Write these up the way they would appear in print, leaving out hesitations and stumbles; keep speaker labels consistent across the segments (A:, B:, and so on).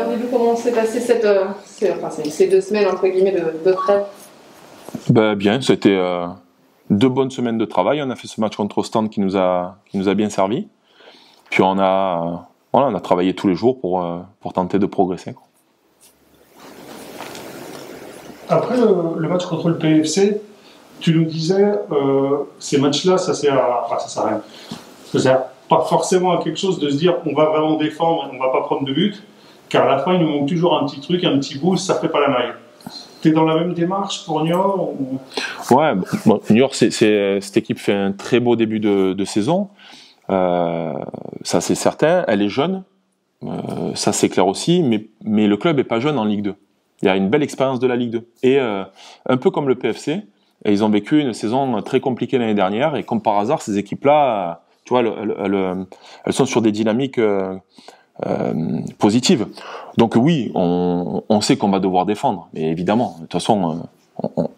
A: bien vu comment s'est passé ces 2 semaines entre guillemets de trêve.
B: Bien, c'était 2 bonnes semaines de travail. On a fait ce match contre Ostende qui nous a bien servi. Puis on a travaillé tous les jours pour tenter de progresser.
C: Après le match contre le PFC, tu nous disais ces matchs-là, ça sert à rien. Ça sert pas forcément à quelque chose de se dire on va vraiment défendre et on va pas prendre de but, car à la fin il nous manque toujours un petit truc, un petit boost, ça fait pas la maille. T'es dans la même démarche pour Niort ou...
B: Ouais, Niort, cette équipe fait un très beau début de saison. Ça c'est certain. Elle est jeune, ça c'est clair aussi, mais le club est pas jeune en Ligue 2. Il y a une belle expérience de la Ligue 2. Et un peu comme le PFC, et ils ont vécu une saison très compliquée l'année dernière, et comme par hasard, ces équipes-là, tu vois, elles sont sur des dynamiques positives. Donc oui, on sait qu'on va devoir défendre, mais évidemment, de toute façon,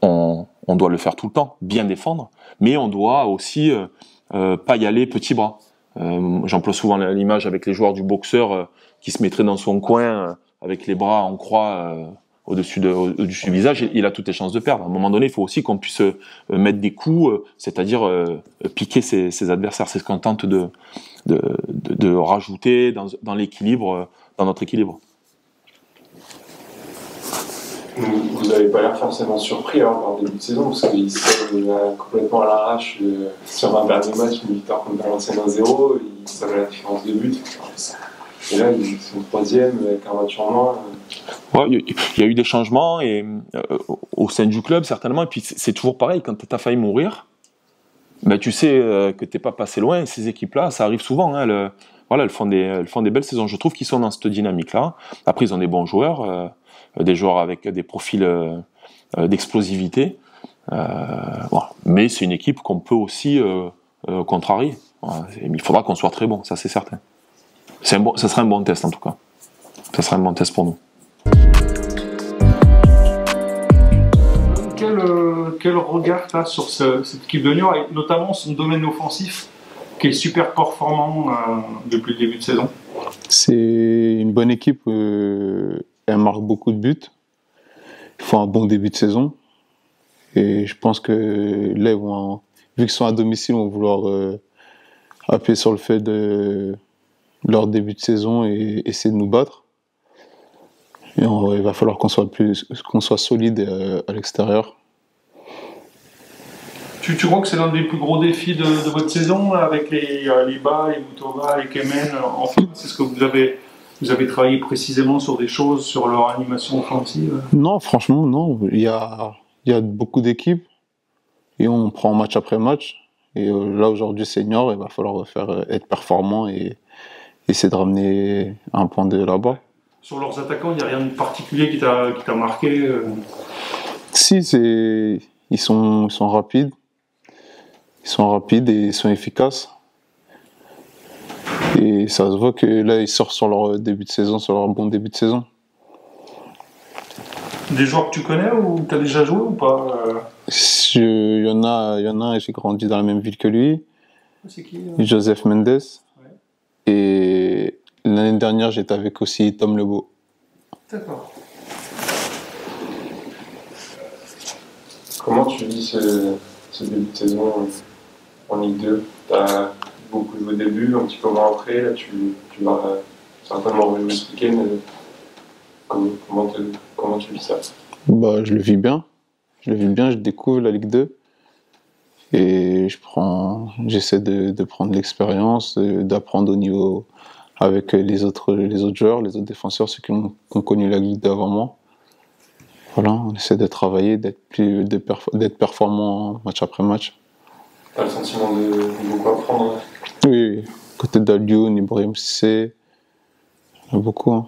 B: on doit le faire tout le temps, bien défendre, mais on doit aussi pas y aller petits bras. J'emploie souvent l'image avec les joueurs du boxeur qui se mettrait dans son coin avec les bras en croix au-dessus du visage, il a toutes les chances de perdre. À un moment donné, il faut aussi qu'on puisse mettre des coups, c'est-à-dire piquer ses adversaires. C'est ce qu'on tente de rajouter dans l'équilibre, dans notre équilibre.
D: Vous n'avez pas l'air forcément surpris en début de saison, parce qu'il sonne complètement à l'arrache sur un dernier match, une victoire contre Valenciennes 1-0, il sonne à la différence de but. Et là, ils sont troisième avec un match en moins.
B: Ouais, il y a eu des changements au sein du club, certainement. Et puis c'est toujours pareil, quand tu as failli mourir, tu sais que tu n'es pas passé loin. Et ces équipes-là, ça arrive souvent. Hein, elles font des belles saisons. Je trouve qu'ils sont dans cette dynamique-là. Après, ils ont des bons joueurs, des joueurs avec des profils d'explosivité. Voilà. Mais c'est une équipe qu'on peut aussi contrarier. Voilà. Il faudra qu'on soit très bon, ça c'est certain. Ça serait un bon test en tout cas. Ça serait un bon test pour nous.
C: Quel regard tu as sur cette équipe de Niort, et notamment son domaine offensif qui est super performant depuis le début de saison?
E: C'est une bonne équipe, elle marque beaucoup de buts. Ils font un bon début de saison. Et je pense que là, vu qu'ils sont à domicile, ils vont vouloir appuyer sur le fait de leur début de saison et essayer de nous battre. Et il va falloir qu'on soit solide à l'extérieur.
C: Tu crois que c'est l'un des plus gros défis de votre saison, là, avec les Bas, les Moutova, les Kemen en France? Est-ce que vous avez travaillé précisément sur des choses, sur leur animation offensive?
E: Non, franchement, non. Il y a beaucoup d'équipes et on prend match après match. Et là, aujourd'hui, senior, il va falloir être performant et essayer de ramener un point de là-bas.
C: Sur leurs attaquants, il n'y a rien de particulier qui t'a marqué
E: Si, ils sont rapides. Ils sont rapides et ils sont efficaces. Et ça se voit que là, ils sortent sur leur début de saison, sur leur bon début de saison.
C: Des joueurs que tu connais ou tu as déjà joué ou pas
E: Il y en a un, j'ai grandi dans la même ville que lui.
C: C'est qui
E: Joseph Mendes.
C: Ouais.
E: Et l'année dernière, j'étais avec aussi Tom Lebeau.
C: D'accord.
D: Comment tu vis ce début de saison en Ligue 2? Tu as beaucoup joué au début, un petit peu moins après, là tu vas certainement rejouer ce week-end. Comment tu vis ça?
E: Je le vis bien. Je découvre la Ligue 2. Et j'essaie de prendre l'expérience, d'apprendre au niveau avec les autres joueurs, les autres défenseurs, ceux qui ont connu la Ligue 2 avant moi. Voilà, on essaie de travailler, d'être performant match après match.
D: T'as le sentiment de beaucoup apprendre?
E: Oui. Côté d'Alioun, Ibrahim Cissé, il y en a beaucoup. Hein.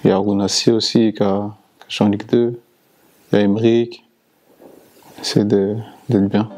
E: Il y a Arounassi aussi qui a joué en Ligue 2. Il y a Emeric. On essaie d'être bien.